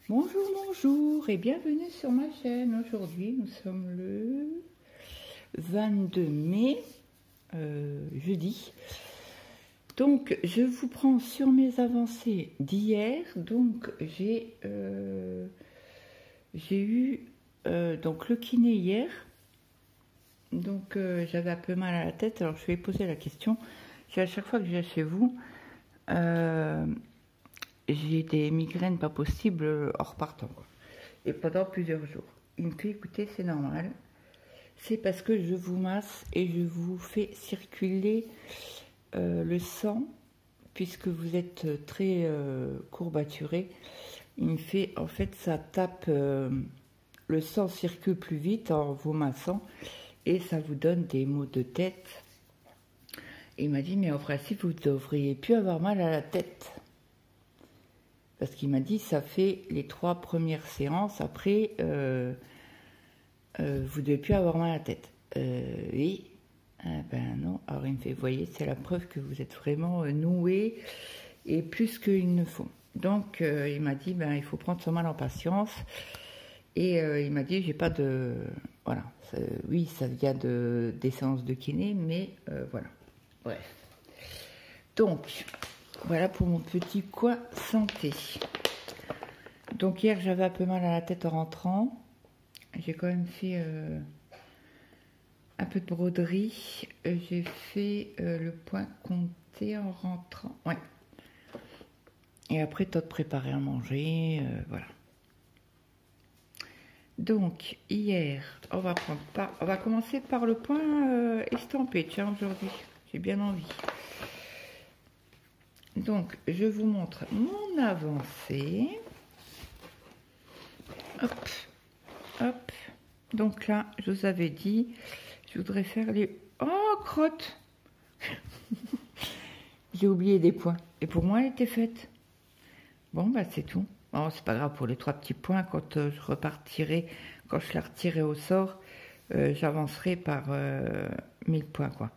Bonjour, bonjour et bienvenue sur ma chaîne. Aujourd'hui, nous sommes le 22 mai, jeudi. Donc, je vous prends sur mes avancées d'hier. Donc, j'ai eu donc le kiné hier. Donc, j'avais un peu mal à la tête. Alors, je vais poser la question. À chaque fois que je viens chez vous, j'ai des migraines pas possibles en repartant, quoi. Et pendant plusieurs jours. Il me fait écouter, c'est normal. C'est parce que je vous masse et je vous fais circuler le sang, puisque vous êtes très courbaturé. Il me fait, en fait, ça tape, le sang circule plus vite en vous massant et ça vous donne des maux de tête. Et il m'a dit, mais en principe, vous devriez plus avoir mal à la tête. Parce qu'il m'a dit, ça fait les 3 premières séances, après, vous ne devez plus avoir mal à la tête. Oui, ben non. Alors il me fait, voyez, c'est la preuve que vous êtes vraiment noué, et plus qu'il ne faut. Donc il m'a dit, ben il faut prendre son mal en patience. Et il m'a dit, j'ai pas de... Voilà, oui, ça vient des séances de kiné, mais voilà. Bref. Donc... Voilà pour mon petit coin santé. Donc hier j'avais un peu mal à la tête en rentrant. J'ai quand même fait un peu de broderie. J'ai fait le point compté en rentrant. Ouais. Et après toi de préparer à manger. Voilà. Donc hier on va commencer par le point estampé. Tiens, aujourd'hui j'ai bien envie. Donc, je vous montre mon avancée. Hop, hop. Donc là, je vous avais dit, je voudrais faire les... Oh, crotte. J'ai oublié des points. Et pour moi, elle était faite. Bon, bah c'est tout. Oh, c'est pas grave pour les 3 petits points. Quand je repartirai, quand je la retirerai au sort, j'avancerai par 1000 points, quoi.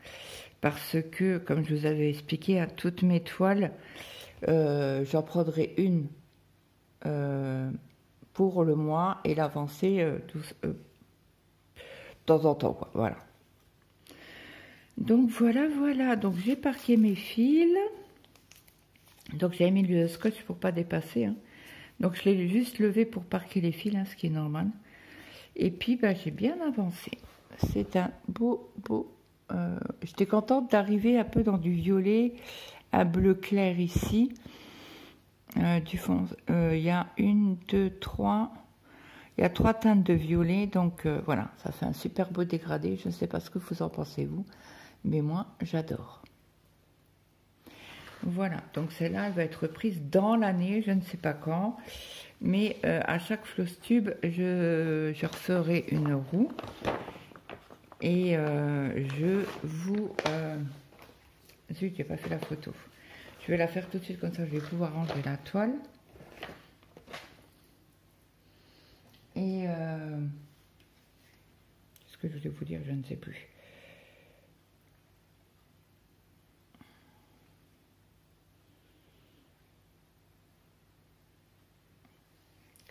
Parce que, comme je vous avais expliqué, à toutes mes toiles, j'en prendrai une pour le mois et l'avancer de temps en temps, quoi. Voilà. Donc voilà. Donc j'ai parqué mes fils. Donc j'ai mis le scotch pour pas dépasser, hein. Donc je l'ai juste levé pour parquer les fils, hein, ce qui est normal. Et puis bah, j'ai bien avancé. C'est un beau j'étais contente d'arriver un peu dans du violet à bleu clair ici. Du fond, il y a 1, 2, 3, il y a 3 teintes de violet, donc voilà, ça fait un super beau dégradé. Je ne sais pas ce que vous en pensez vous, mais moi j'adore. Voilà, donc celle-là elle va être prise dans l'année, je ne sais pas quand, mais à chaque floss tube je referai une roue. Et je vous... Zut, j'ai pas fait la photo. Je vais la faire tout de suite, comme ça je vais pouvoir ranger la toile. Et... ce que je voulais vous dire, je ne sais plus.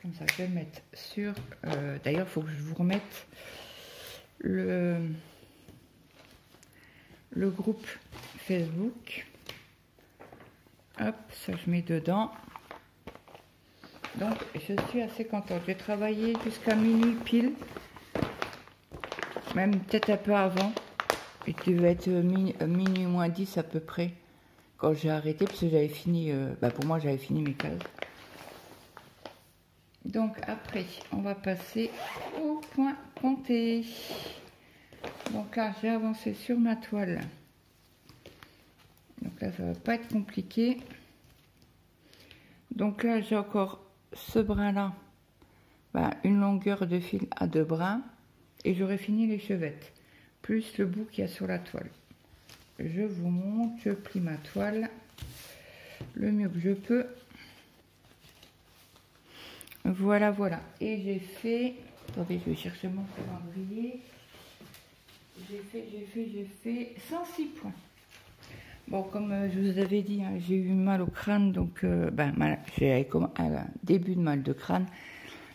Comme ça, je vais le mettre sur... D'ailleurs, il faut que je vous remette le groupe Facebook. Hop, ça je mets dedans. Donc je suis assez contente. J'ai travaillé jusqu'à minuit pile, même peut-être un peu avant. Il devait être minuit moins 10 à peu près quand j'ai arrêté, parce que j'avais fini, pour moi j'avais fini mes cases. Donc après on va passer au point compté. Donc là j'ai avancé sur ma toile. Donc là ça va pas être compliqué. Donc là j'ai encore ce brin là, une longueur de fil à 2 brins, et j'aurai fini les chevettes plus le bout qu'il y a sur la toile. Je vous montre, je plie ma toile le mieux que je peux. Voilà, et j'ai fait, attendez, je vais chercher mon calendrier. J'ai fait 106 points. Bon, comme je vous avais dit, hein, j'ai eu mal au crâne, donc j'ai comme un début de mal de crâne,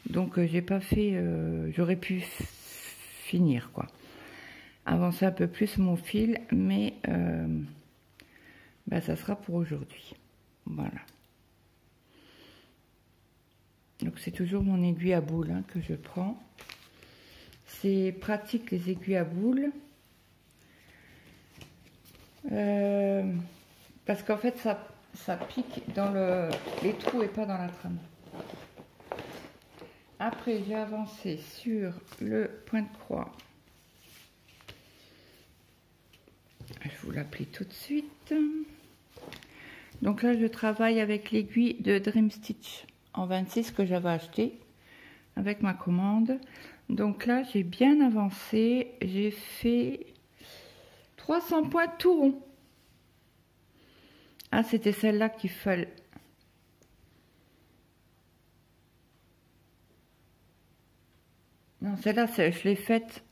donc j'ai pas fait, j'aurais pu finir quoi, avancer un peu plus mon fil, mais ça sera pour aujourd'hui. Voilà. Donc c'est toujours mon aiguille à boule hein, que je prends. C'est pratique les aiguilles à boule. Parce qu'en fait ça pique dans les trous et pas dans la trame. Après j'ai avancé sur le point de croix. Je vous l'applique tout de suite. Donc là je travaille avec l'aiguille de Dream Stitch en 26 que j'avais acheté avec ma commande. Donc là j'ai bien avancé, j'ai fait 300 points tout rond. Ah, c'était celle-là qu'il fallait. Non, celle-là, je l'ai faite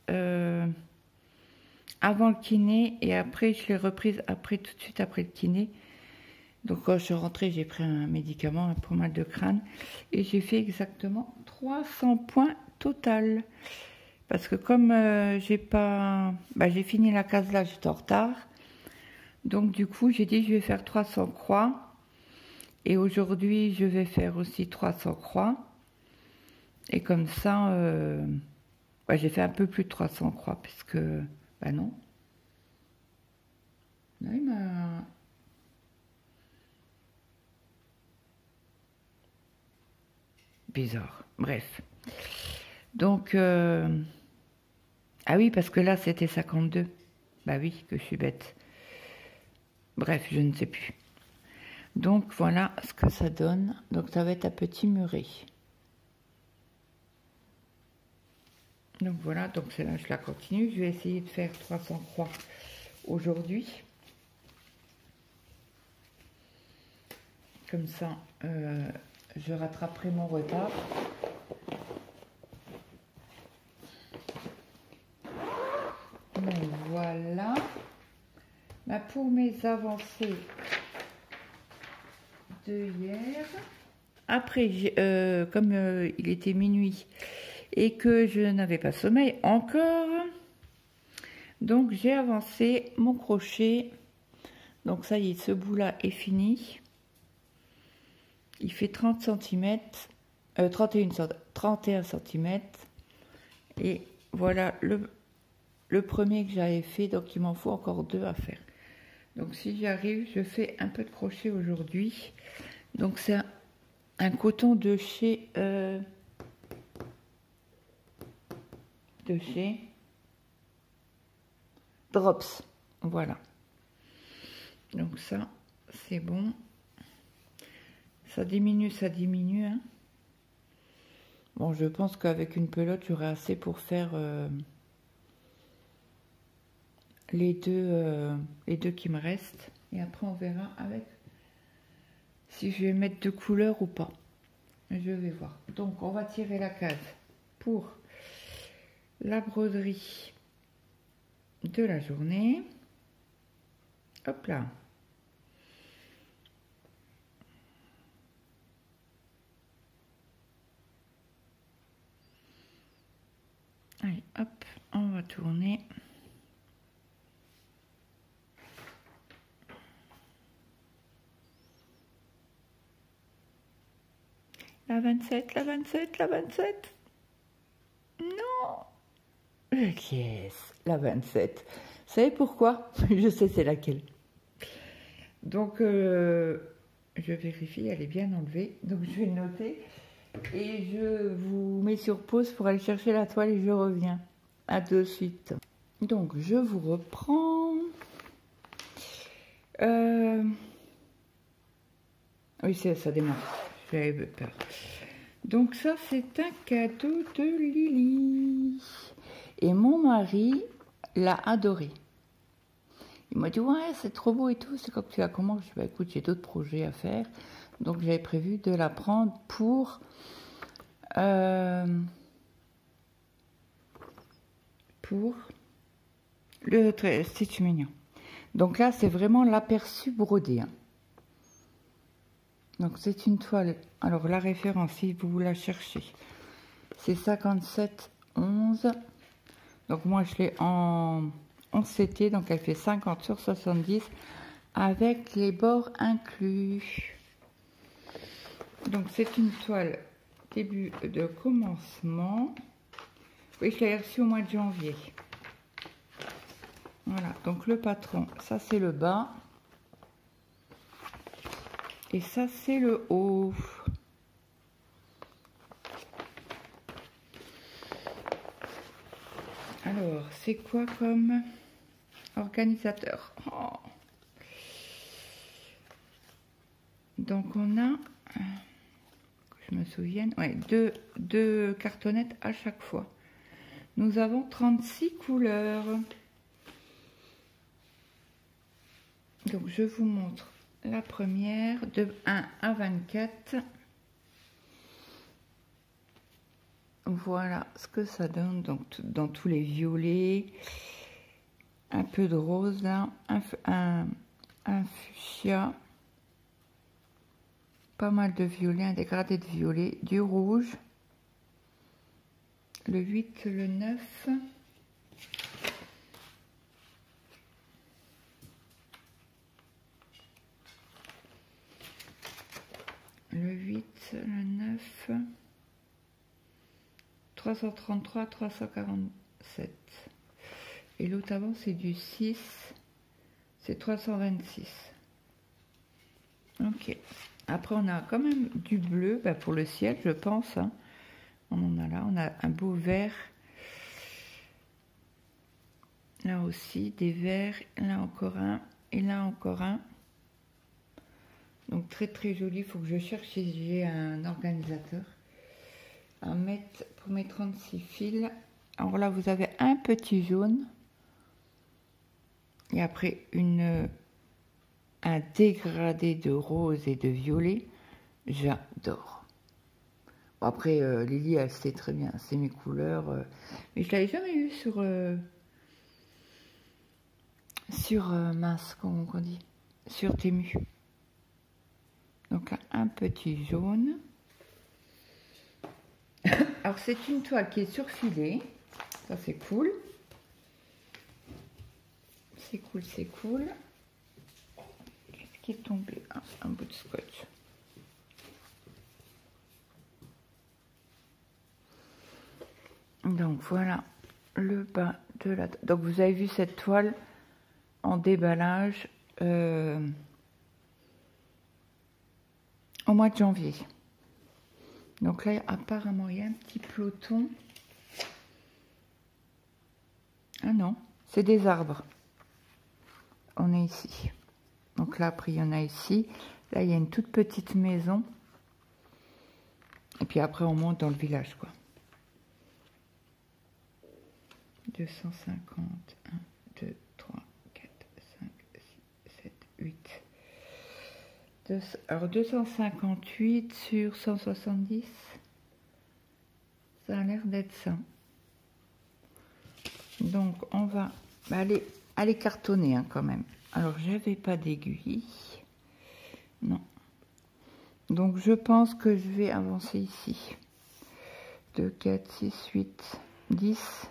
avant le kiné et après, je l'ai reprise après, tout de suite après le kiné. Donc, quand je suis rentrée, j'ai pris un médicament pour mal de crâne et j'ai fait exactement 300 points total. Parce que comme j'ai pas... j'ai fini la case là, j'étais en retard. Donc, du coup, j'ai dit, je vais faire 300 croix. Et aujourd'hui, je vais faire aussi 300 croix. Et comme ça, j'ai fait un peu plus de 300 croix, puisque, non. Là, il m'a... Bizarre. Bref. Donc, ah oui, parce que là, c'était 52. Bah oui, que je suis bête. Bref, je ne sais plus. Donc, voilà ce que ça donne. Donc, ça va être un petit muret. Donc, voilà. Donc, celle-là, je la continue. Je vais essayer de faire 300 croix aujourd'hui. Comme ça, je rattraperai mon retard. Donc, voilà. Pour mes avancées de hier, après, comme il était minuit et que je n'avais pas sommeil encore, donc j'ai avancé mon crochet. Donc ça y est, ce bout là est fini. Il fait 30 cm, 31 cm. Et voilà le premier que j'avais fait, donc il m'en faut encore 2 à faire. Donc si j'y arrive, je fais un peu de crochet aujourd'hui. Donc c'est un coton de chez Drops. Voilà. Donc ça, c'est bon. Ça diminue, hein. Bon, je pense qu'avec une pelote, j'aurai assez pour faire les deux qui me restent. Et après, on verra avec si je vais mettre de couleur ou pas. Je vais voir. Donc, on va tirer la case pour la broderie de la journée. Hop là. Allez, hop, on va tourner. La 27, la 27, la 27. Non. Yes, la 27. Vous savez pourquoi? Je sais c'est laquelle. Donc, je vérifie, elle est bien enlevée. Donc, je vais noter. Et je vous mets sur pause pour aller chercher la toile et je reviens. À de suite. Donc, je vous reprends. Oui, ça démarre. J'avais peur. Donc ça, c'est un cadeau de Lily. Et mon mari l'a adoré. Il m'a dit, ouais, c'est trop beau et tout. C'est comme tu la commandes. Je dis, écoute, j'ai d'autres projets à faire. Donc, j'avais prévu de la prendre pour... le Stitch Mignon. Donc là, c'est vraiment l'aperçu brodé. Hein. Donc c'est une toile. Alors la référence, si vous la cherchez, c'est 57,11. Donc moi, je l'ai en 11 CT, donc elle fait 50 sur 70 avec les bords inclus. Donc c'est une toile début de commencement. Oui, je l'ai reçue au mois de janvier. Voilà, donc le patron, ça c'est le bas. Et ça c'est le haut. Alors, c'est quoi comme organisateur? Oh. Donc on a, que je me souvienne, ouais, deux cartonnettes à chaque fois. Nous avons 36 couleurs. Donc je vous montre la première de 1 à 24. Voilà ce que ça donne. Donc dans tous les violets, un peu de rose là, un fuchsia, pas mal de violet, un dégradé de violet, du rouge, le 8, le 9. Le 8, le 9, 333, 347. Et l'autre avant, c'est du 6, c'est 326. Ok. Après, on a quand même du bleu pour le ciel, je pense. Hein. On en a là, on a un beau vert. Là aussi, des verts. Là encore un. Et là encore un. Donc très très joli. Il faut que je cherche si j'ai un organisateur à mettre pour mes 36 fils. Alors là, vous avez un petit jaune. Et après, un dégradé de rose et de violet. J'adore. Bon, après, Lily, elle sait très bien. C'est mes couleurs. Mais je ne l'avais jamais eu sur mince, comment on dit, sur Temu. Donc un petit jaune. Alors c'est une toile qui est surfilée, ça c'est cool. C'est cool, c'est cool. Qu'est-ce qui est tombé? Un bout de scotch. Donc voilà le bas de la... Donc vous avez vu cette toile en déballage au mois de janvier. Donc là, apparemment, il y a un petit peloton. Ah non, c'est des arbres. On est ici. Donc là, après, il y en a ici. Là, il y a une toute petite maison. Et puis après, on monte dans le village, quoi. 250, 1, 2, 3, 4, 5, 6, 7, 8. Alors 258 sur 170, ça a l'air d'être ça. Donc on va aller cartonner hein, quand même. Alors j'avais pas d'aiguille, non. Donc je pense que je vais avancer ici. 2, 4, 6, 8, 10.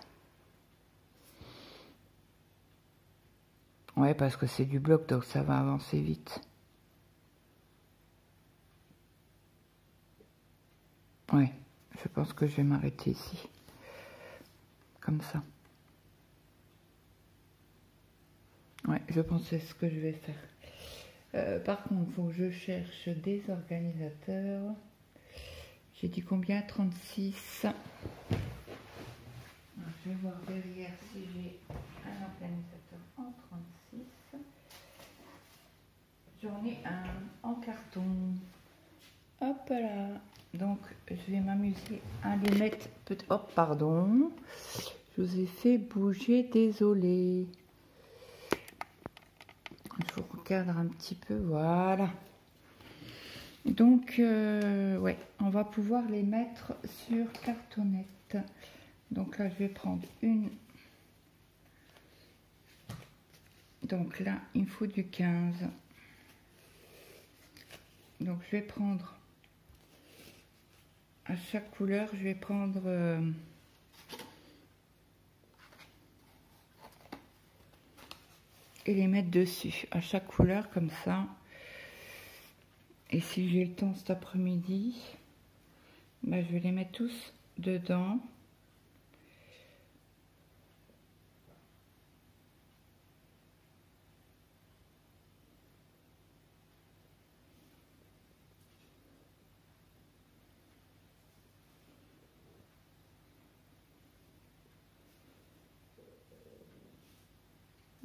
Ouais, parce que c'est du bloc, donc ça va avancer vite. Ouais, je pense que je vais m'arrêter ici. Comme ça. Ouais, je pense que c'est ce que je vais faire. Par contre, il faut que je cherche des organisateurs. J'ai dit combien? 36. Alors, je vais voir derrière si j'ai un organisateur en 36. J'en ai un en carton. Hop là. Donc, je vais m'amuser à les mettre... Hop, pardon. Je vous ai fait bouger, désolé. Je vous recadre un petit peu, voilà. Donc, ouais, on va pouvoir les mettre sur cartonnette. Donc là, je vais prendre une Donc là, il me faut du 15. Donc je vais prendre, à chaque couleur, je vais prendre et les mettre dessus, à chaque couleur comme ça. Et si j'ai le temps cet après-midi, bah, je vais les mettre tous dedans.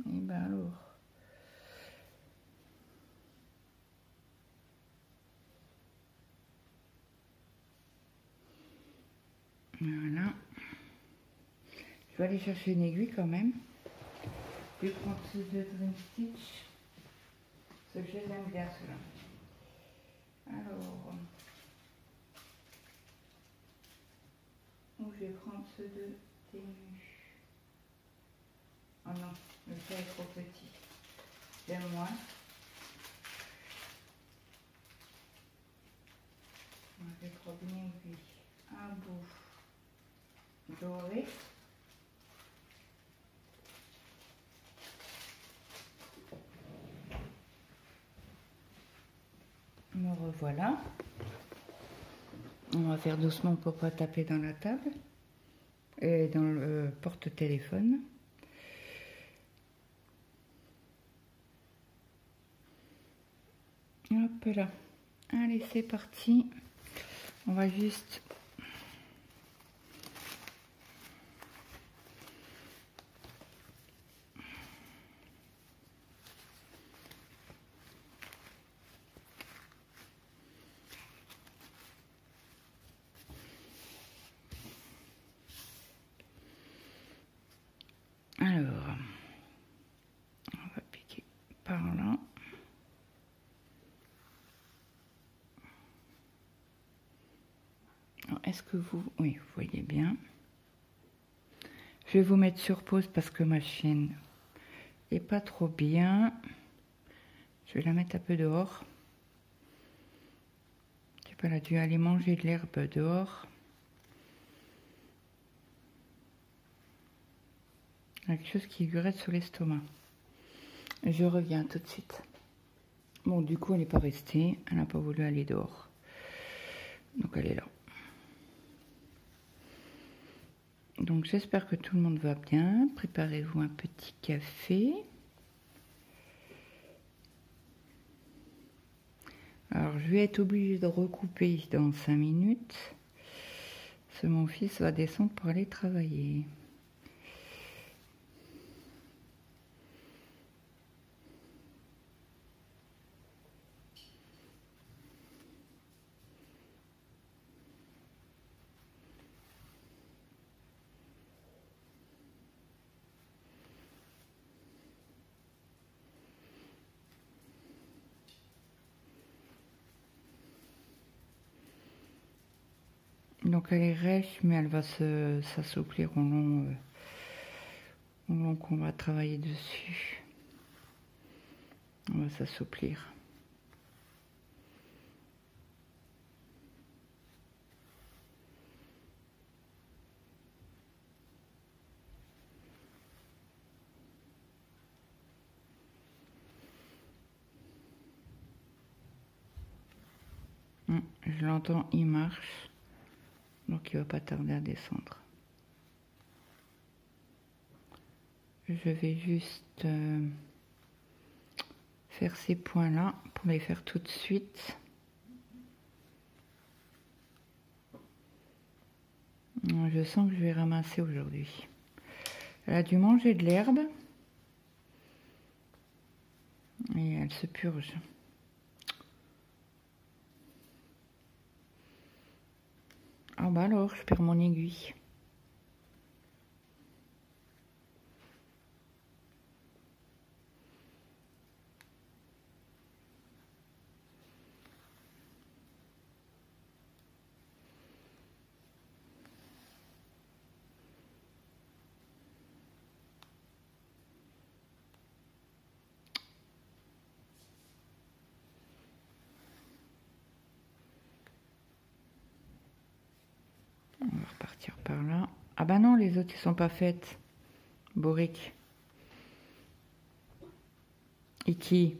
Et ben alors. Voilà. Je vais aller chercher une aiguille quand même. Je vais prendre ceux de Dream Stitch. Ce que j'aime bien ceux-là. Alors. Ou je vais prendre ceux de Temu. Oh non, le fait est trop petit. J'aime moins. Je vais prendre une aiguille. Un bout doré. Me revoilà. On va faire doucement pour pas taper dans la table et dans le porte-téléphone. Hop là. Allez, c'est parti. On va juste... Alors, on va piquer par là. Est-ce que vous... Oui, vous voyez bien. Je vais vous mettre sur pause parce que ma chienne est pas trop bien. Je vais la mettre un peu dehors. Elle a dû aller manger de l'herbe dehors. Quelque chose qui lui reste sur l'estomac. Je reviens tout de suite. Bon, du coup, elle n'est pas restée. Elle n'a pas voulu aller dehors. Donc, elle est là. Donc, j'espère que tout le monde va bien. Préparez-vous un petit café. Alors, je vais être obligée de recouper dans 5 minutes. Parce que mon fils va descendre pour aller travailler. Donc elle est rêche, mais elle va s'assouplir au long qu'on va travailler dessus. On va s'assouplir. Je l'entends, il marche. Donc il va pas tarder à descendre. Je vais juste faire ces points là pour les faire tout de suite. Je sens que je vais ramasser aujourd'hui. Elle a dû manger de l'herbe et elle se purge. Ah bah alors, je perds mon aiguille. On va repartir par là. Ah bah non, les autres, ils sont pas faites. Boric. Iki.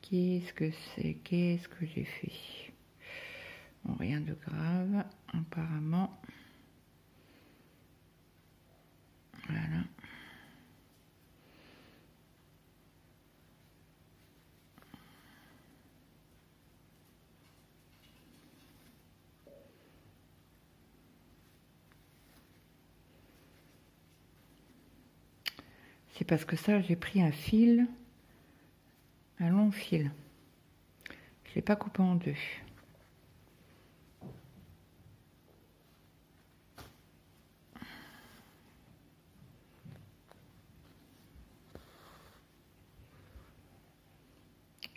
Qu'est-ce que c'est? Qu'est-ce que j'ai fait? Bon, rien de grave, apparemment. Voilà. C'est parce que ça, j'ai pris un fil, un long fil. Je ne l'ai pas coupé en deux.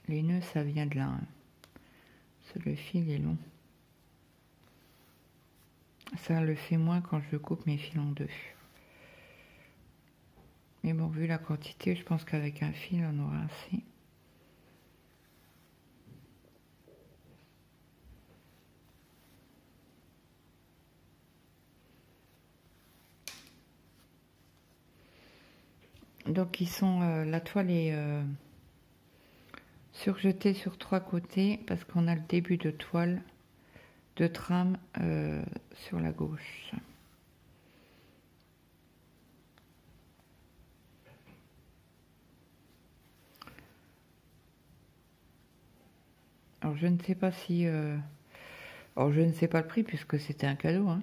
Les nœuds, ça vient de là. Hein. Le fil est long. Ça le fait moins quand je coupe mes fils en deux. Mais bon, vu la quantité, je pense qu'avec un fil, on aura assez. Donc ils sont, la toile est surjetée sur 3 côtés parce qu'on a le début de toile de trame sur la gauche. Alors je ne sais pas si... alors je ne sais pas le prix puisque c'était un cadeau, hein.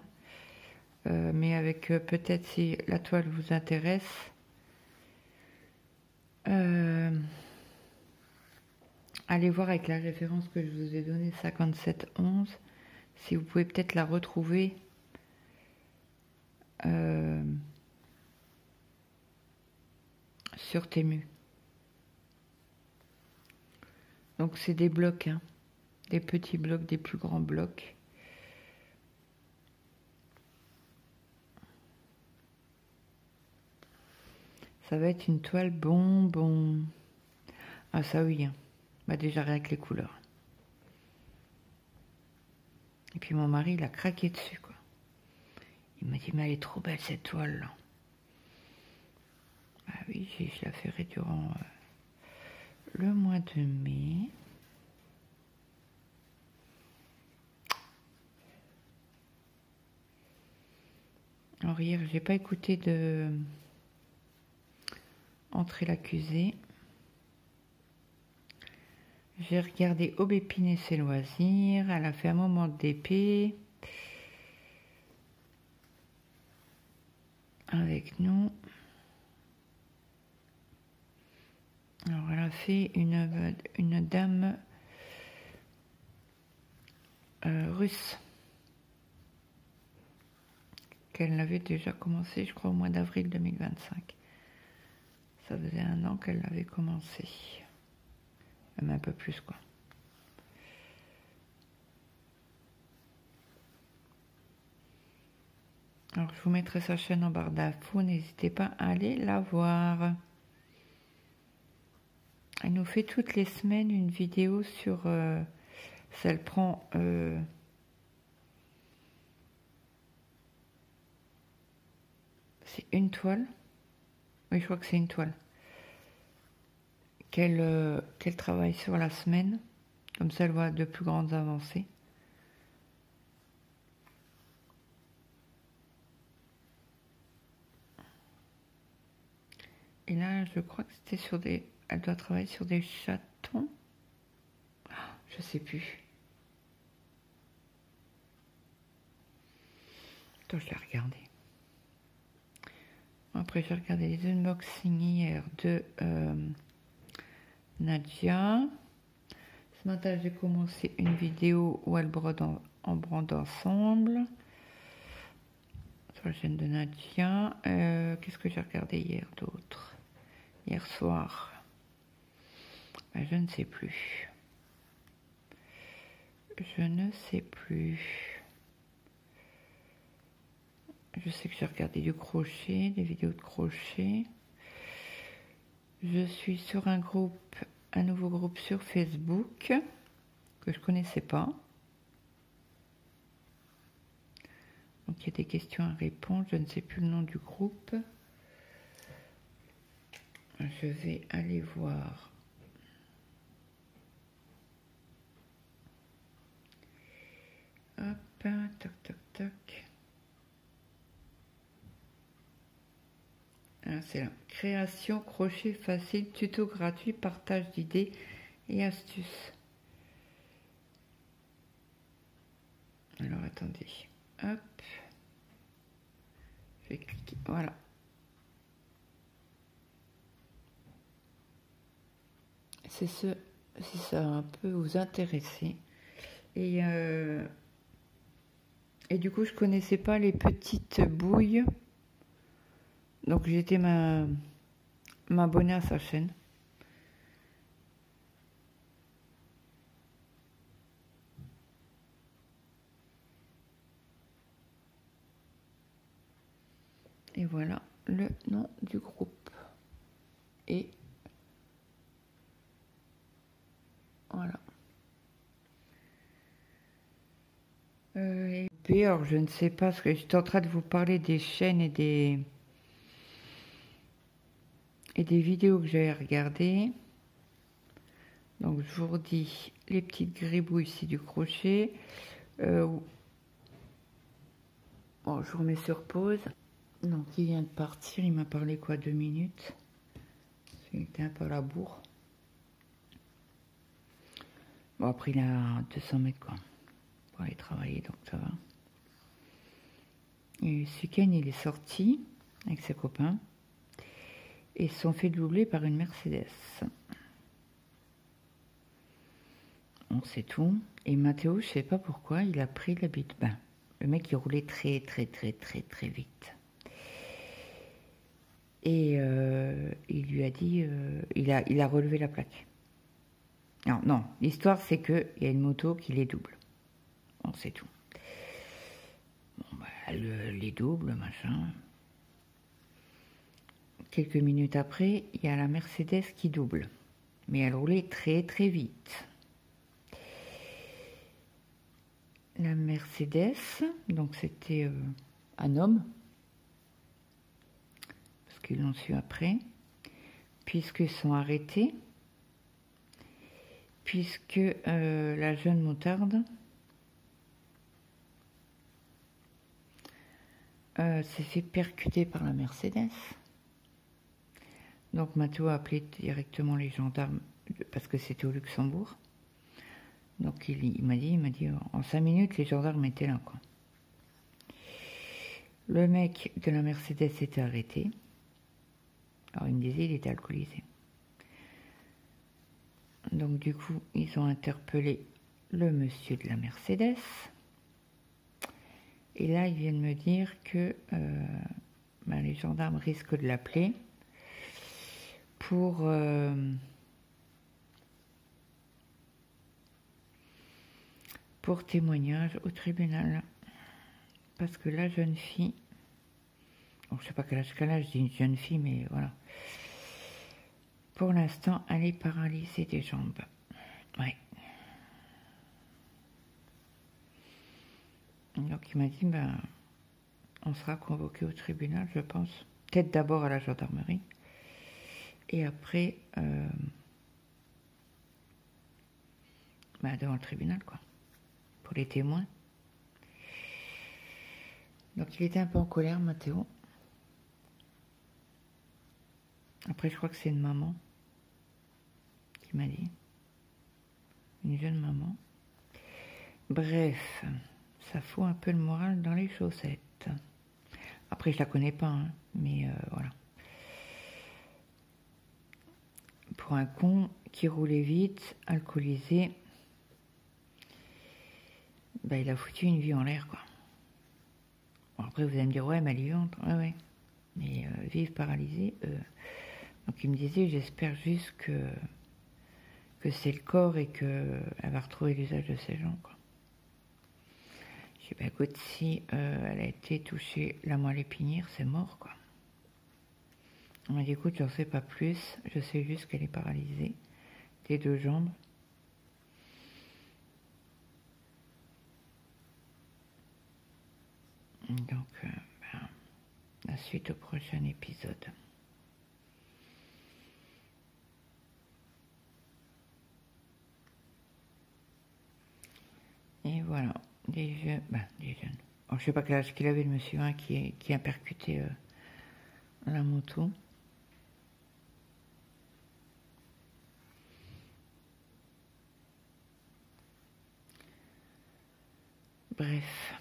Mais avec peut-être si la toile vous intéresse, allez voir avec la référence que je vous ai donnée, 5711, si vous pouvez peut-être la retrouver sur Temu. Donc c'est des blocs, hein, des petits blocs, des plus grands blocs. Ça va être une toile bonbon. Ah ça oui, hein. Bah déjà rien que les couleurs. Et puis mon mari, il a craqué dessus, quoi. Il m'a dit, mais elle est trop belle cette toile-là. Ah oui, je la ferai durant le mois de mai. Alors hier, j'ai pas écouté de Entrer l'accusé. J'ai regardé Aubépine et ses loisirs. Elle a fait un moment d'épée avec nous. Alors elle a fait une dame russe qu'elle avait déjà commencé, je crois, au mois d'avril 2025. Ça faisait 1 an qu'elle l'avait commencé. Même un peu plus, quoi. Alors, je vous mettrai sa chaîne en barre d'infos. N'hésitez pas à aller la voir. Elle nous fait toutes les semaines une vidéo sur... ça, elle prend... c'est une toile. Oui, je crois que c'est une toile. Qu'elle travaille sur la semaine. Comme ça, elle voit de plus grandes avancées. Et là, je crois que c'était sur des... Elle doit travailler sur des chatons. Je sais plus. Attends, je l'ai regardé. Après, j'ai regardé les unboxings hier de Nadia. Ce matin, j'ai commencé une vidéo où elle brode en brode ensemble. Sur la chaîne de Nadia. Qu'est-ce que j'ai regardé hier d'autre? Hier soir. Ben, je ne sais plus. Je ne sais plus. Je sais que j'ai regardé du crochet, des vidéos de crochet. Je suis sur un groupe, un nouveau groupe sur Facebook que je connaissais pas. Donc il y a des questions à répondre. Je ne sais plus le nom du groupe. Je vais aller voir. Hop, toc, toc, toc. Ah, c'est là. Création, crochet facile, tuto gratuit, partage d'idées et astuces. Alors attendez. Hop. Je vais cliquer. Voilà. C'est ce, si ça peut vous intéresser. Et du coup, je connaissais pas les petites bouilles. Donc j'ai été m'abonner à sa chaîne. Et voilà le nom du groupe. Et voilà. Alors je ne sais pas, parce que j'étais en train de vous parler des chaînes et des vidéos que j'avais regardées. Donc je vous redis les petites gribouilles ici du crochet. Bon, je vous remets sur pause. Donc il vient de partir, il m'a parlé quoi, 2 minutes. Il était un peu à la bourre. Bon, après il a 200 mètres quoi, pour aller travailler, donc ça va. Et ce week-end il est sorti avec ses copains et se sont fait doubler par une Mercedes. On sait tout. Et Mathéo, je sais pas pourquoi, il a pris l'habitude. Ben, le mec il roulait très vite. Et il lui a dit, il a relevé la plaque. Non, l'histoire c'est qu'il y a une moto qui les double. On sait tout. Bon, bah, les double, machin. Quelques minutes après, il y a la Mercedes qui double. Mais elle roulait très vite. La Mercedes, donc c'était un homme, parce qu'ils l'ont su après, puisqu'ils sont arrêtés, puisque la jeune moutarde s'est fait percuter par la Mercedes. Donc Mathéo a appelé directement les gendarmes, parce que c'était au Luxembourg. Donc il m'a dit, en 5 minutes, les gendarmes étaient là, quoi. Le mec de la Mercedes était arrêté. Alors il me disait, il était alcoolisé. Donc du coup, ils ont interpellé le monsieur de la Mercedes. Et là, ils viennent me dire que les gendarmes risquent de l'appeler pour témoignage au tribunal. Parce que la jeune fille, bon, je sais pas quel âge qu'elle a, je dis une jeune fille, mais voilà. Pour l'instant, elle est paralysée des jambes. Ouais. Donc il m'a dit, on sera convoqué au tribunal, je pense. Peut-être d'abord à la gendarmerie. Et après, devant le tribunal, quoi. Pour les témoins. Donc il était un peu en colère, Mathéo. Après, je crois que c'est une maman qui m'a dit. Une jeune maman. Bref, ça fout un peu le moral dans les chaussettes. Après, je la connais pas, hein, mais voilà. Pour un con qui roulait vite, alcoolisé, il a foutu une vie en l'air, quoi. Bon, après, vous allez me dire, ouais, mais elle est vivante. Ouais. Mais vive paralysée. Donc, il me disait, j'espère juste que c'est le corps et qu'elle va retrouver l'usage de ses jambes, quoi. Je dis, écoute, si elle a été touchée la moelle épinière, c'est mort, quoi. On m'a dit écoute, j'en sais pas plus, je sais juste qu'elle est paralysée des 2 jambes. Donc, la suite au prochain épisode. Et voilà, des jeunes. Alors, je sais pas quel âge qu'il avait, le monsieur, hein, qui a percuté la moto. Bref.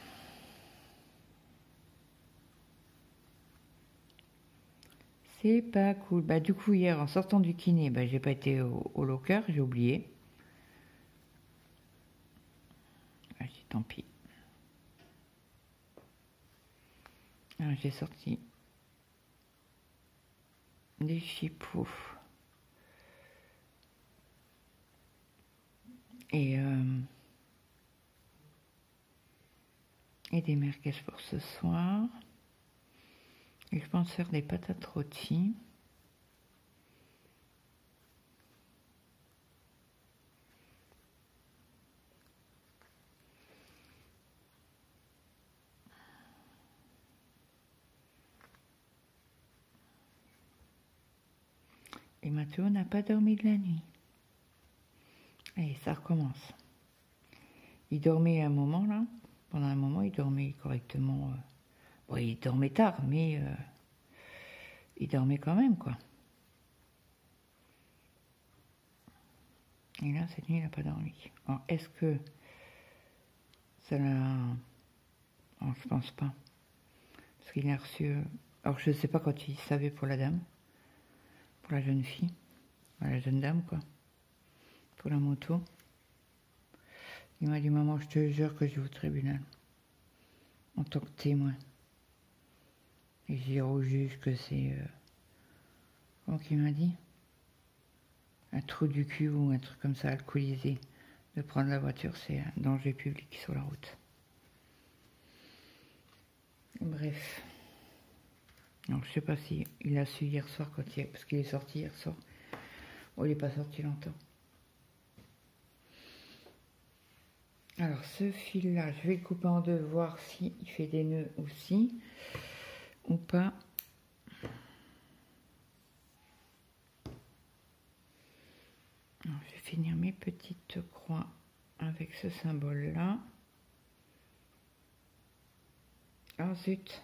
C'est pas cool. Bah, du coup, hier, en sortant du kiné, bah, j'ai pas été au locker, j'ai oublié. Bah, j'ai dit, tant pis. Alors, j'ai sorti des chipots et des merguez pour ce soir. Et je pense faire des patates rôties. Et Mathéo n'a pas dormi de la nuit. Et ça recommence. Il dormait un moment là. Pendant un moment, il dormait correctement. Bon, il dormait tard, mais il dormait quand même, quoi. Et là, cette nuit, il n'a pas dormi. Alors, est-ce que ça l'a... Alors, je pense pas. Parce qu'il a reçu... Alors, je ne sais pas quand il savait pour la dame. Pour la jeune fille. Enfin, la jeune dame, quoi. Pour la moto. Il m'a dit, maman, je te jure que je vais au tribunal. En tant que témoin. Et je dirai au juge que c'est... Comment qu'il m'a dit? Un trou du cul ou un truc comme ça, alcoolisé. De prendre la voiture, c'est un danger public sur la route. Bref. Donc, je sais pas si il a su hier soir parce qu'il est sorti hier soir. Bon, il n'est pas sorti longtemps. Alors, ce fil-là, je vais le couper en deux, voir s'il fait des nœuds aussi ou pas. Alors, je vais finir mes petites croix avec ce symbole-là. Ah zut!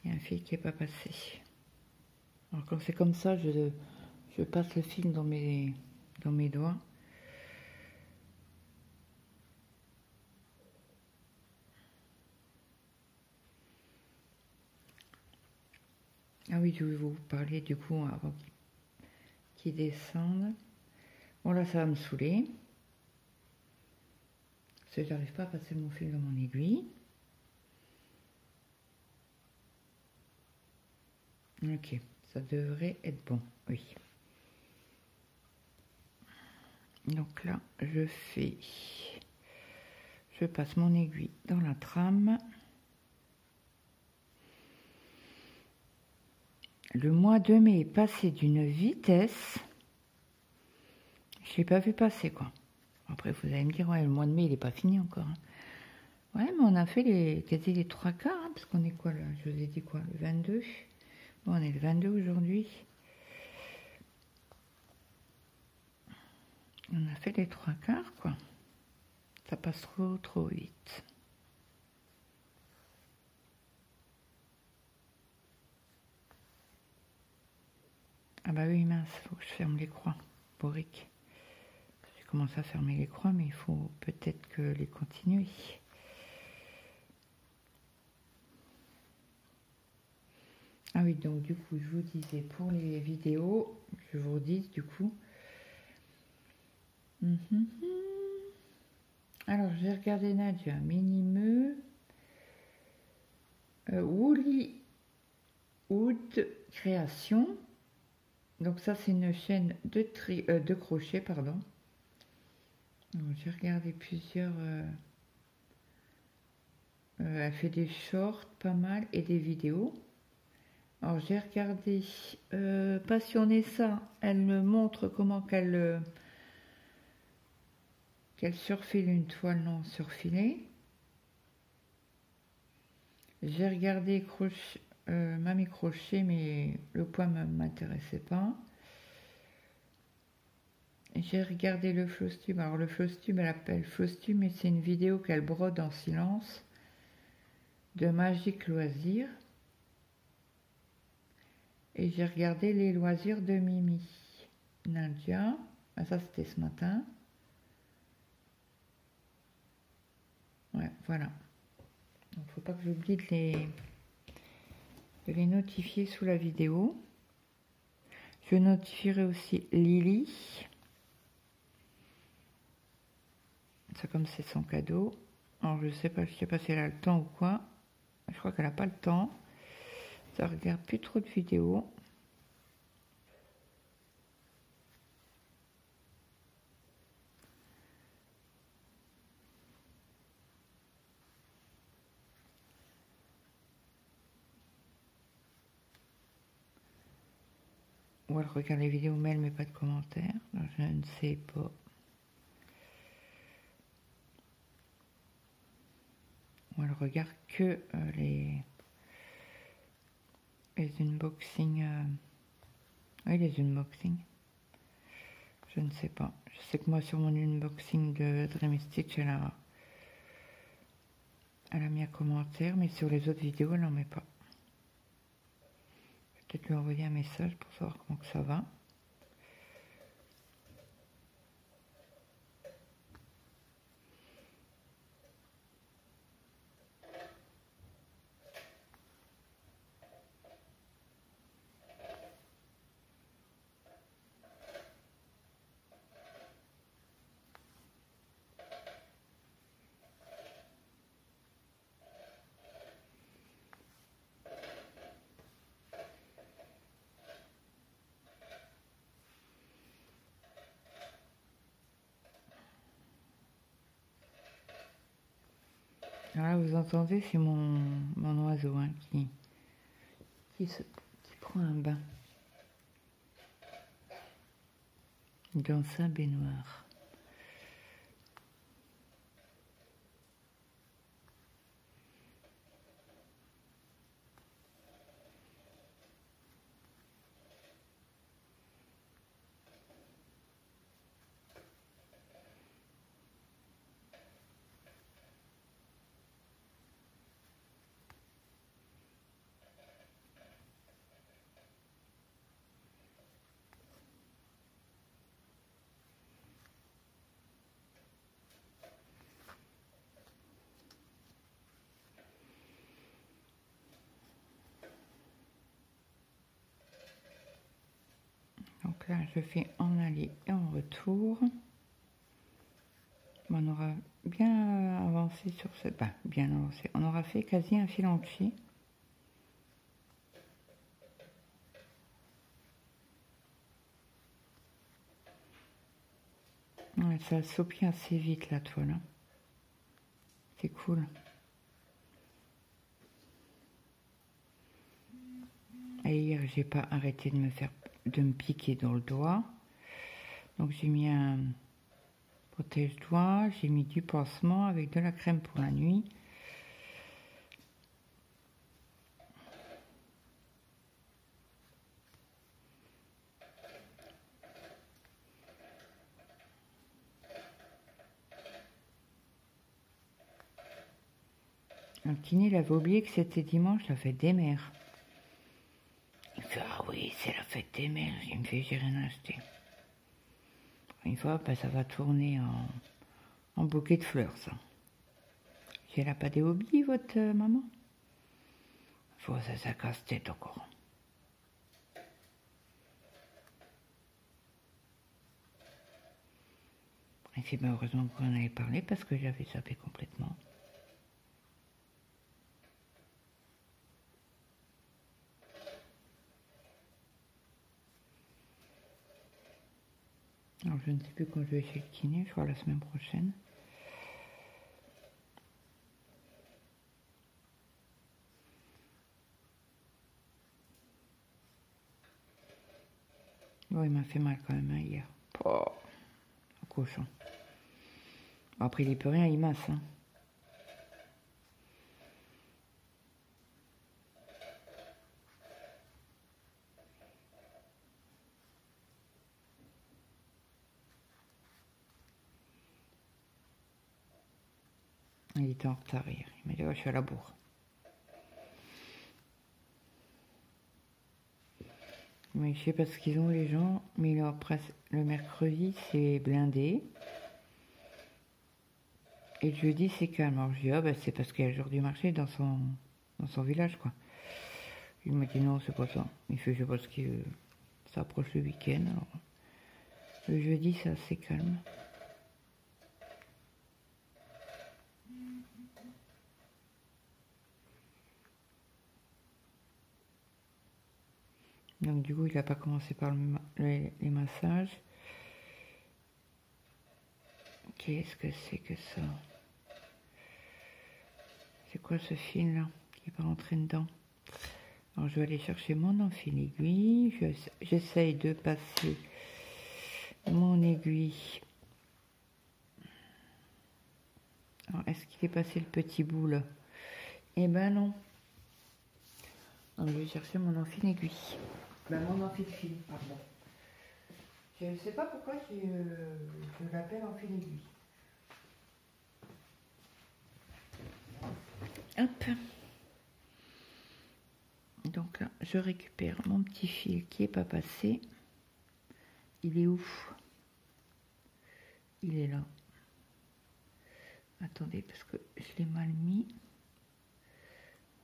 Il y a un fil qui n'est pas passé. Alors, quand c'est comme ça, je passe le fil dans mes doigts. Ah oui, je vais vous parler du coup avant qu'il descende. Bon là, ça va me saouler. Parce que j'arrive pas à passer mon fil dans mon aiguille. Ok, ça devrait être bon, oui. Donc là, je passe mon aiguille dans la trame. Le mois de mai est passé d'une vitesse. Je ne l'ai pas vu passer, quoi. Après, vous allez me dire, ouais, le mois de mai, il n'est pas fini encore. Hein. Ouais, mais on a fait quasi les 3/4, hein, parce qu'on est quoi là? Je vous ai dit quoi? Le 22? Bon, on est le 22 aujourd'hui. On a fait les 3/4, quoi. Ça passe trop vite. Ah bah oui, mince, faut que je ferme les croix. Boric. J'ai commencé à fermer les croix, mais il faut peut-être que les continuer. Ah oui, donc du coup, je vous disais pour les vidéos, je vous dis du coup. Alors, je vais regarder Nadia, Minimeux, Woolly Wood Création. Donc ça, c'est une chaîne de crochet, pardon. J'ai regardé plusieurs... elle fait des shorts, pas mal, et des vidéos. Alors j'ai regardé Passionner ça, elle me montre comment qu'elle surfile une toile non surfilée. J'ai regardé Mamie Crochet, mais le poids ne m'intéressait pas. J'ai regardé le Floss Tube. Alors le Floss Tube, elle appelle Floss Tube, mais c'est une vidéo qu'elle brode en silence de Magique Loisirs. Et j'ai regardé les loisirs de Mimi Nadia. Ah, ça c'était ce matin. Ouais, voilà. Donc faut pas que j'oublie de les notifier sous la vidéo. Je notifierai aussi Lily. Ça comme c'est son cadeau. Alors je sais pas si elle a le temps ou quoi. Je crois qu'elle a pas le temps. Ça regarde plus trop de vidéos. Ou elle regarde les vidéos mais elle met pas de commentaires. Donc je ne sais pas. Ou elle regarde que les unboxings. Oui, les unboxings. Je ne sais pas. Je sais que moi, sur mon unboxing de Dream Stitch, elle a mis un commentaire, mais sur les autres vidéos, elle n'en met pas. Je vais peut-être lui envoyer un message pour savoir comment que ça va. Alors là, vous entendez, c'est mon oiseau hein, qui prend un bain dans sa baignoire. Donc là, je fais en aller et en retour. On aura bien avancé sur cette... Bah, bien avancé. On aura fait quasi un fil entier. Ouais, ça s'oublie assez vite la toile. Hein. C'est cool. Et hier, j'ai pas arrêté de me piquer dans le doigt. Donc j'ai mis un protège-doigt, j'ai mis du pansement avec de la crème pour la nuit. Un kiné, il avait oublié que c'était dimanche, la fête des mères. Il fait, ah oui, c'est la fête des mères. Il me fait, j'ai rien acheté. Une fois, ben, ça va tourner en bouquet de fleurs, ça. Elle n'a pas des hobbies, votre maman? Faut ça casse-tête encore. Et c'est ben, heureusement que vous en avez parlé parce que j'avais zappé complètement. Alors je ne sais plus quand je vais chez le kiné, je crois la semaine prochaine. il m'a fait mal quand même hein, hier. Oh, un cochon. Bon, après, il n'y peut rien, il masse. Hein. Il était en retard hier. Il m'a dit, ouais, je suis à la bourre. Mais je sais pas ce qu'ils ont les gens, mais là, le mercredi, c'est blindé. Et le jeudi, c'est calme. Alors je dis, ah bah c'est parce qu'il y a le jour du marché dans son village, quoi. Il m'a dit, non, c'est pas ça. Il fait, je sais pas ce qu'il veut. Ça approche le week-end, alors. Le jeudi, c'est assez calme. Donc du coup, il n'a pas commencé par les massages. Qu'est-ce que c'est que ça? C'est quoi ce fil là qui va rentrer dedans? Alors je vais aller chercher mon enfil aiguille. J'essaye de passer mon aiguille. Alors est-ce qu'il est passé le petit bout là? Eh ben non. Donc je vais chercher mon enfil aiguille. Ben mon enfil fil, pardon. Je ne sais pas pourquoi je l'appelle enfil aiguille. Hop. Donc là, je récupère mon petit fil qui n'est pas passé. Il est où? Il est là. Attendez, parce que je l'ai mal mis.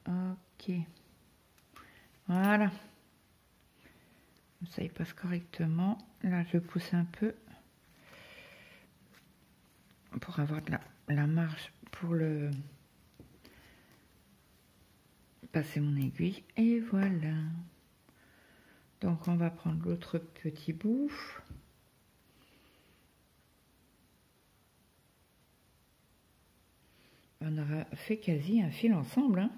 Ok. Voilà. Ça, il passe correctement. Là, je pousse un peu pour avoir de la marge pour le passer mon aiguille. Et voilà. Donc, on va prendre l'autre petit bout. On aura fait quasi un fil ensemble. Hein.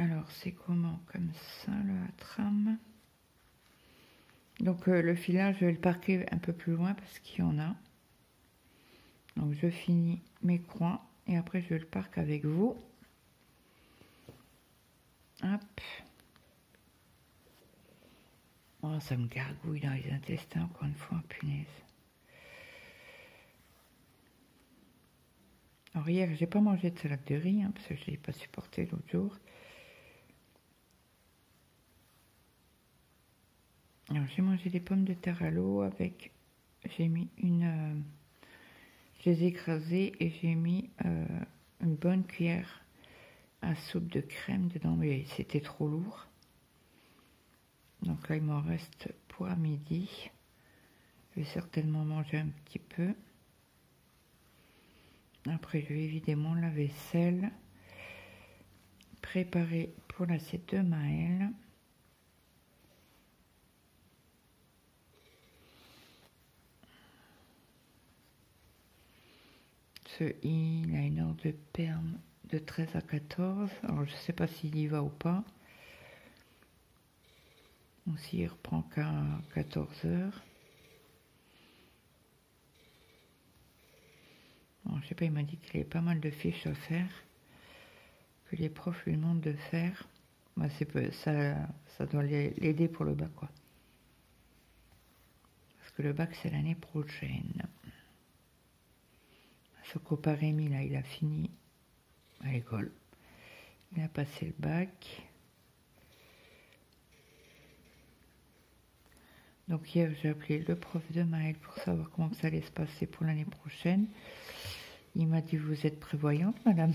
Alors, c'est comment? Comme ça, la trame. Donc, le filage, je vais le parquer un peu plus loin parce qu'il y en a. Donc, je finis mes coins et après, je le parque avec vous. Hop. Oh, ça me gargouille dans les intestins, encore une fois, punaise. Alors hier, j'ai pas mangé de salade de riz, hein, parce que je l'ai pas supporté l'autre jour. Alors j'ai mangé des pommes de terre à l'eau avec... J'ai mis une... je les ai écrasées et j'ai mis une bonne cuillère à soupe de crème dedans, mais c'était trop lourd. Donc là, il m'en reste pour à midi. Je vais certainement manger un petit peu. Après, je vais vider mon lave-vaisselle. Préparer pour l'assiette de Maël. Il a une heure de perme de 13 à 14. Alors, je ne sais pas s'il y va ou pas. Ou s'il reprend qu'à 14 heures. Bon, je sais pas, il m'a dit qu'il avait pas mal de fiches à faire. Que les profs lui demandent de faire. Bah, ça doit l'aider pour le bac, quoi. Parce que le bac, c'est l'année prochaine. Ce copain Rémi, là, il a fini à l'école. Il a passé le bac. Donc hier, j'ai appelé le prof de Maël pour savoir comment ça allait se passer pour l'année prochaine. Il m'a dit, vous êtes prévoyante, madame?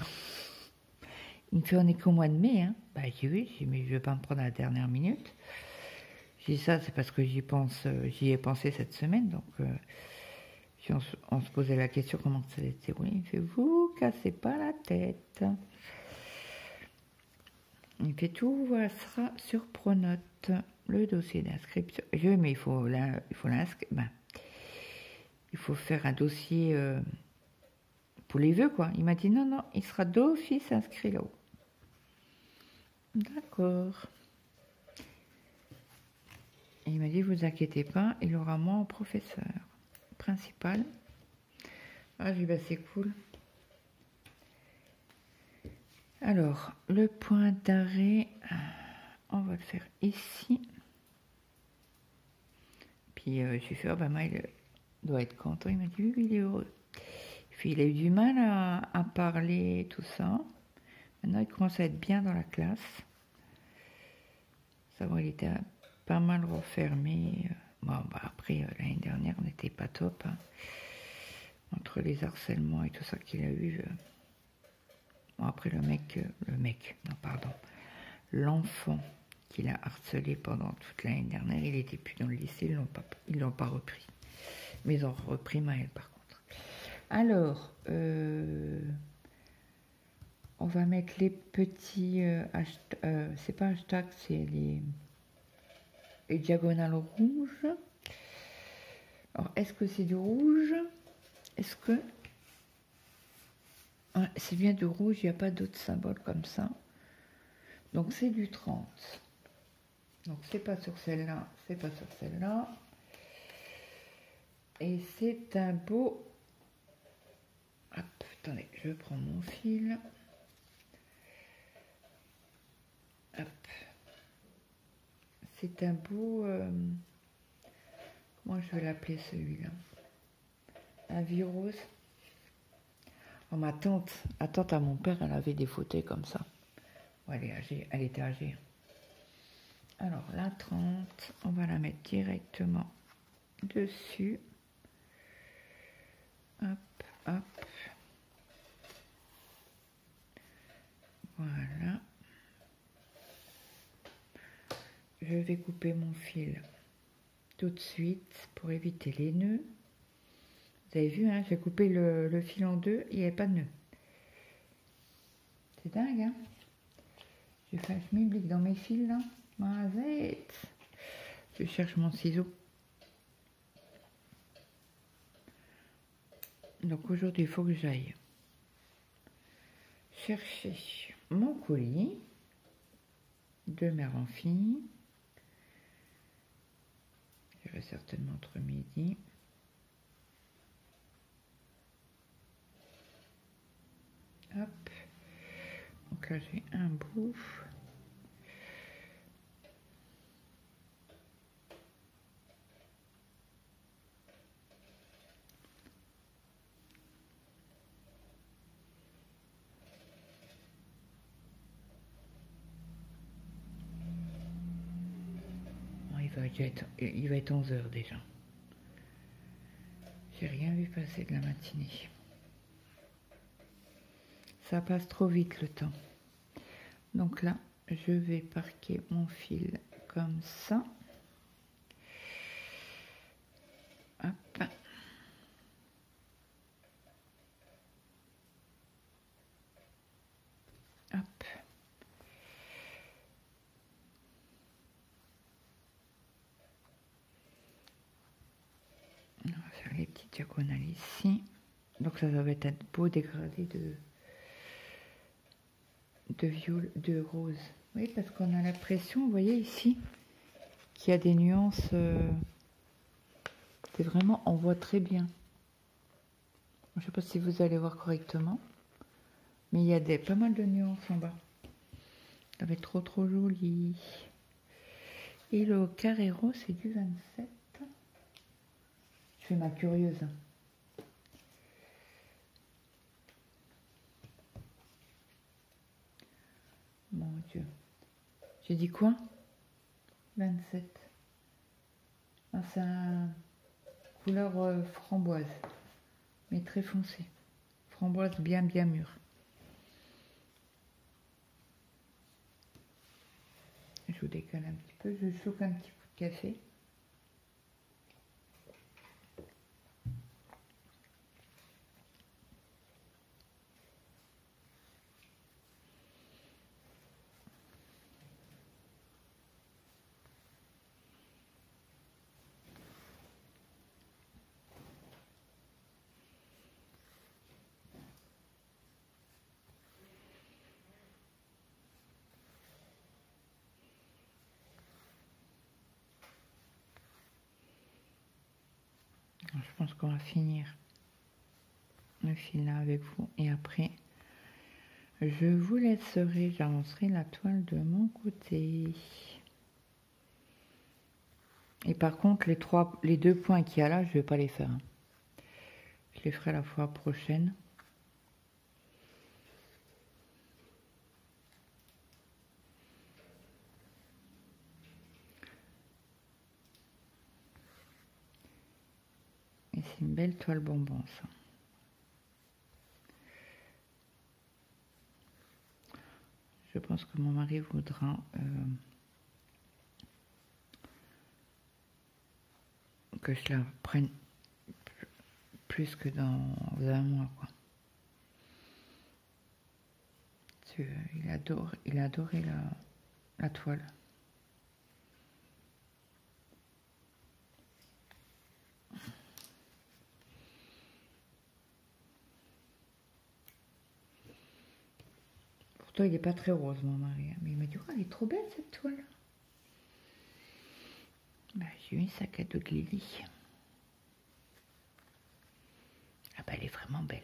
Il me fait, on est qu'au mois de mai, hein? Bah, j'ai dit oui, mais je ne vais pas me prendre à la dernière minute. J'ai dit ça, c'est parce que j'y ai pensé cette semaine, donc on se posait la question comment ça allait se dérouler. Il me fait, vous cassez pas la tête. Il fait, tout voilà, sera sur Pronote, le dossier d'inscription. Mais il faut l'inscrire. Ben, il faut faire un dossier pour les vœux, quoi. Il m'a dit, non, il sera d'office inscrit là-haut. D'accord. Et il m'a dit, vous inquiétez pas, il aura moi en professeur principal. Ah, j'ai dit, bah, c'est cool. Alors, le point d'arrêt, on va le faire ici. Puis, je suis fait, oh, bah, moi, il doit être content. Il m'a dit, oui, il est heureux. Puis, il a eu du mal à parler, tout ça. Maintenant, il commence à être bien dans la classe. Savoir, il était pas mal refermé. Bon, bah, après, l'année dernière, on n'était pas top. Hein. Entre les harcèlements et tout ça qu'il a eu. Bon, après, l'enfant qu'il a harcelé pendant toute l'année dernière, il n'était plus dans le lycée, ils l'ont pas repris. Mais ils ont repris Maël, par contre. Alors, on va mettre les petits c'est pas hashtag, c'est les diagonales rouges. Alors, est-ce que c'est du rouge? Est-ce que... Ouais, c'est bien du rouge, il n'y a pas d'autres symboles comme ça. Donc, c'est du 30. Donc, c'est pas sur celle-là, c'est pas sur celle-là. Et c'est un beau... Hop, attendez, je prends mon fil. Hop. C'est un beau... comment je vais l'appeler celui-là? Un vieux rose. Oh, ma tante à mon père, elle avait des fauteuils comme ça. Oh, elle est âgée, elle était âgée. Alors, la 30, on va la mettre directement dessus. Hop, hop. Voilà. Je vais couper mon fil tout de suite pour éviter les nœuds. Vous avez vu, hein, j'ai coupé le fil en deux, il n'y avait pas de nœud. C'est dingue, hein? J'ai fait un schmilblick dans mes fils, là. Mazette. Je cherche mon ciseau. Donc aujourd'hui, il faut que j'aille chercher mon colis de mère en fille. J'irai certainement entre midi. Hop. Donc là, j'ai un bout. Bon, il va être 11 h déjà. J'ai rien vu passer de la matinée. Ça passe trop vite le temps. Donc là, je vais parquer mon fil comme ça. Hop. Hop. On va faire les petites diagonales ici. Donc ça va être un beau dégradé de rose. Oui, parce qu'on a l'impression, vous voyez ici, qu'il y a des nuances. C'est vraiment, on voit très bien. Je ne sais pas si vous allez voir correctement, mais il y a pas mal de nuances en bas. Ça va être trop joli. Et le carré rose, c'est du 27. Je fais ma curieuse. Mon Dieu. J'ai dit quoi? 27. Ah, c'est un couleur framboise, mais très foncé. Framboise bien mûre. Je vous décale un petit peu, je choque un petit coup de café. je pense qu'on va finir le fil là avec vous. Et après, je vous laisserai, j'avancerai la toile de mon côté. Et par contre, les deux points qu'il y a là, je vais pas les faire. Je les ferai la fois prochaine. Et c'est une belle toile bonbon, ça. Je pense que mon mari voudra que je la prenne plus que dans un mois, quoi. Il a adoré la toile. Pourtant, il n'est pas très rose, mon mari. Mais il m'a dit, oh, elle est trop belle, cette toile. Bah, j'ai eu un sac à dos de Lily. Ah bah, elle est vraiment belle.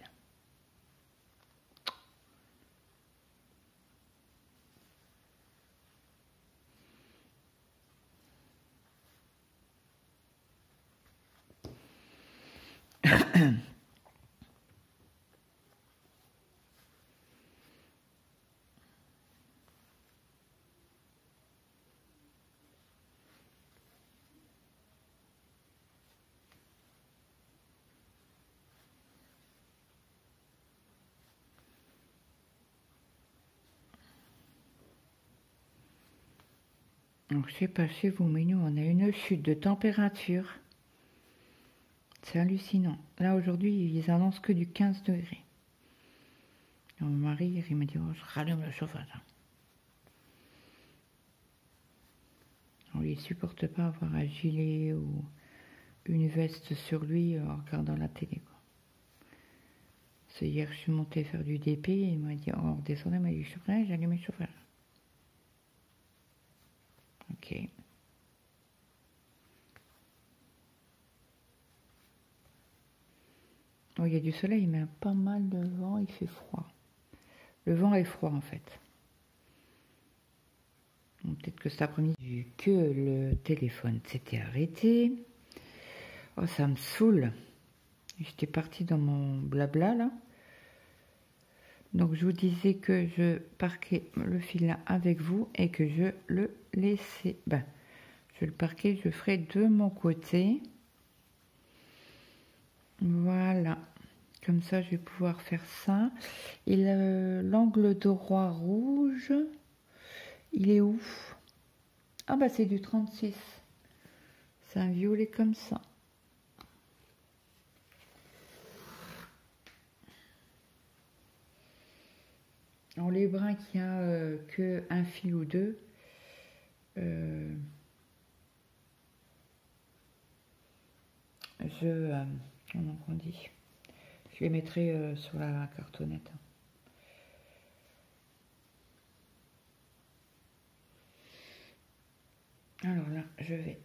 Donc, je sais pas chez vous, mais nous, on a une chute de température. C'est hallucinant. Là, aujourd'hui, ils annoncent que du 15 degrés. Et mon mari, il m'a dit, oh, je rallume le chauffage. Il ne supporte pas avoir un gilet ou une veste sur lui en regardant la télé, quoi. C'est hier, je suis montée faire du DP et il m'a dit, oh, on redescendait, il m'a dit, je suis prêt, j'allume le chauffage. Ok. Oh, il y a du soleil, mais pas mal de vent, il fait froid. Le vent est froid, en fait. Peut-être que cet après-midi, vu que le téléphone s'était arrêté. Oh, ça me saoule. J'étais partie dans mon blabla, là. Donc, je vous disais que je parquais le fil là avec vous et que je le laissais. Ben, je le parquais, je ferai de mon côté. Voilà. Comme ça, je vais pouvoir faire ça. Et l'angle droit rouge, il est où? Ah, bah, c'est du 36. C'est un violet comme ça. Alors, les brins qui a que un fil ou deux, comment on dit, je les mettrai sur la cartonnette. Alors là, je vais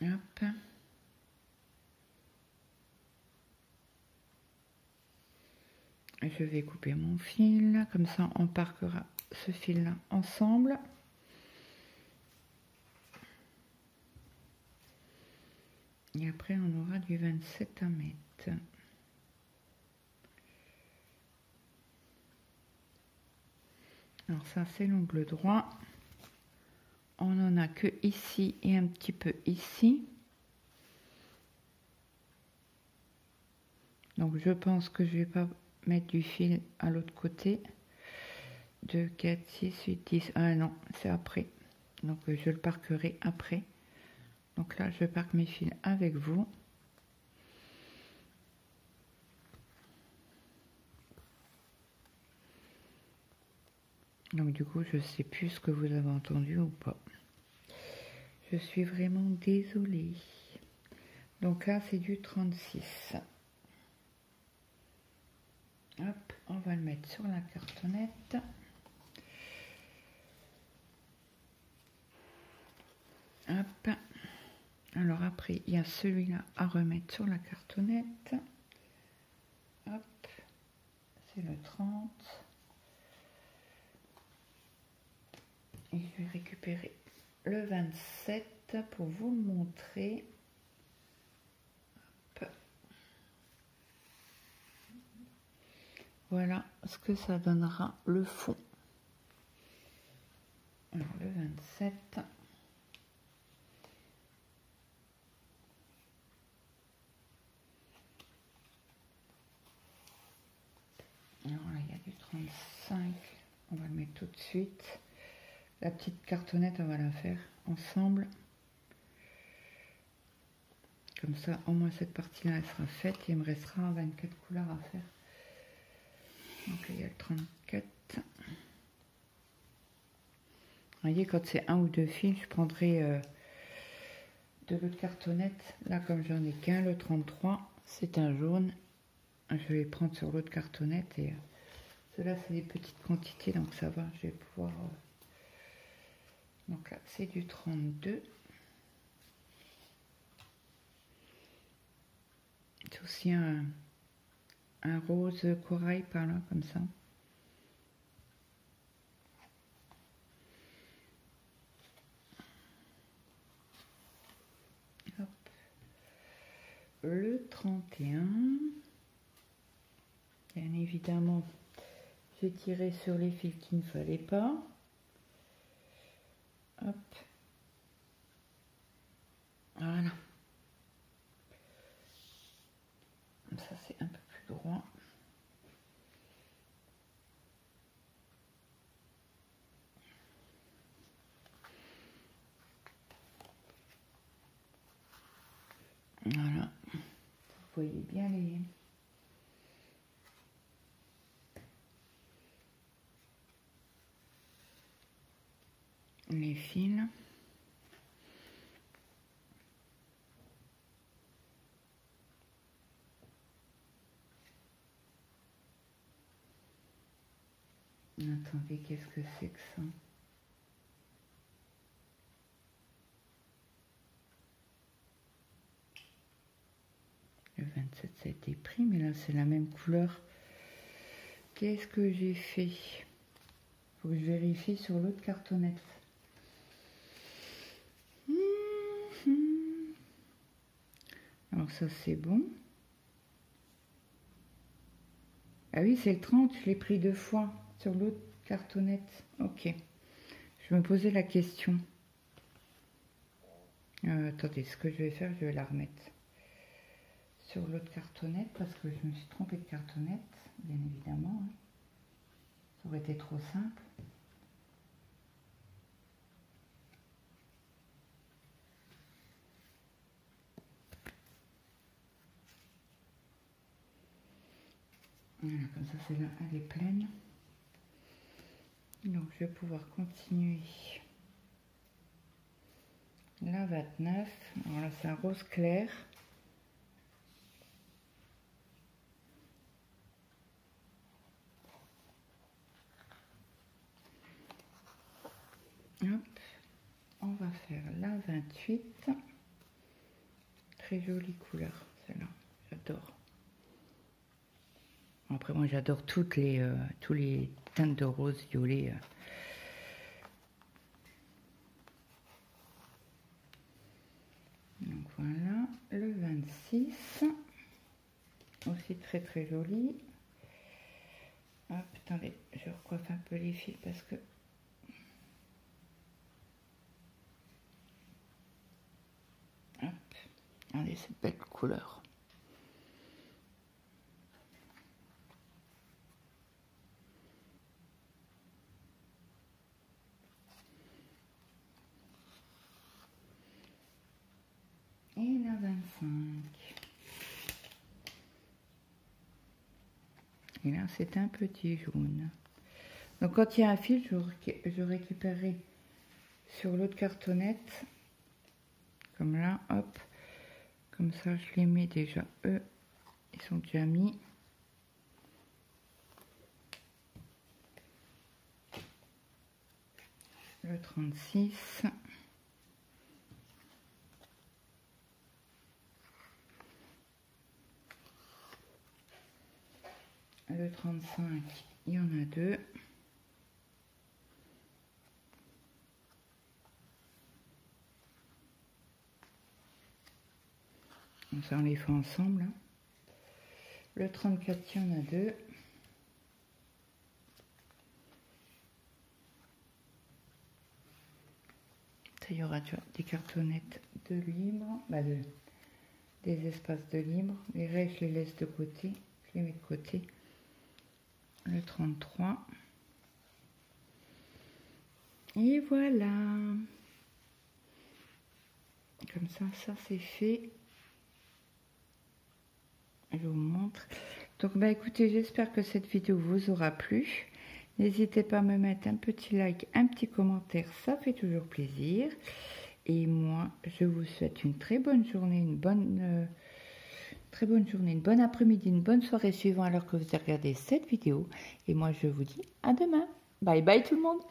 hop. Je vais couper mon fil, comme ça on parquera ce fil là ensemble. Et après on aura du 27 à mettre. Alors ça c'est l'ongle droit. On en a que ici et un petit peu ici. Donc je pense que je vais pas mettre du fil à l'autre côté. 2, 4, 6, 8, 10. Ah non, c'est après. Donc je le parquerai après. Donc là, je parque mes fils avec vous. Donc du coup, je sais plus ce que vous avez entendu ou pas. Je suis vraiment désolée. Donc là, c'est du 36. Hop, on va le mettre sur la cartonnette. Hop. Alors après, il y a celui-là à remettre sur la cartonnette. Hop, c'est le 30. Et je vais récupérer le 27 pour vous le montrer. Hop. Voilà ce que ça donnera le fond. Alors le 27. Alors là, il y a du 35. On va le mettre tout de suite. La petite cartonnette, on va la faire ensemble. Comme ça, au moins cette partie-là, elle sera faite. Et il me restera 24 couleurs à faire. Donc il y a le 34. Vous voyez, quand c'est un ou deux fils, je prendrai de l'autre cartonnette. Là, comme j'en ai qu'un, le 33, c'est un jaune. Je vais prendre sur l'autre cartonnette. Et cela, c'est des petites quantités, donc ça va. Je vais pouvoir... Donc là, c'est du 32. C'est aussi un rose corail par là, comme ça. Hop. Le 31. Bien évidemment, j'ai tiré sur les fils qu'il ne fallait pas. Hop. Voilà. Ça, c'est un peu plus droit. Voilà. Vous voyez bien les fils. Attendez, qu'est-ce que c'est que ça? Le 27, ça a été pris, mais là, c'est la même couleur. Qu'est-ce que j'ai fait? Faut que je vérifie sur l'autre cartonnette. Alors ça, c'est bon. Ah oui, c'est le 30, je l'ai pris 2 fois sur l'autre cartonnette. Ok. Je me posais la question. Attendez, ce que je vais faire, je vais la remettre sur l'autre cartonnette parce que je me suis trompée de cartonnette, bien évidemment. Hein. Ça aurait été trop simple. Voilà, comme ça, celle-là, elle est pleine. Donc, je vais pouvoir continuer. La 29. Alors là, c'est un rose clair. Hop. On va faire la 28. Très jolie couleur, celle-là. J'adore. Après, moi, j'adore tous les teintes de rose violet. Donc voilà, le 26. Aussi très très joli. Hop, attendez, je recoiffe un peu les fils parce que... Hop, regardez cette belle couleur. Et la 25. Et là, c'est un petit jaune. Donc, quand il y a un fil, je récupérerai sur l'autre cartonnette. Comme là, hop. Comme ça, je les mets déjà. Eux, ils sont déjà mis. le 36, le 35, il y en a 2. Ça, on les fait ensemble. Hein. Le 34, il y en a 2. Ça, il y aura tu vois, des cartonnettes de libre, des espaces de libre. Les restes, je les laisse de côté. Je les mets de côté. Le 33. Et voilà. Comme ça c'est fait. Je vous montre. Donc écoutez, j'espère que cette vidéo vous aura plu. N'hésitez pas à me mettre un petit like, un petit commentaire, ça fait toujours plaisir. Et moi, je vous souhaite une très bonne journée, une bonne après-midi, une bonne soirée suivant alors que vous regardez cette vidéo. Et moi, je vous dis à demain. Bye bye tout le monde.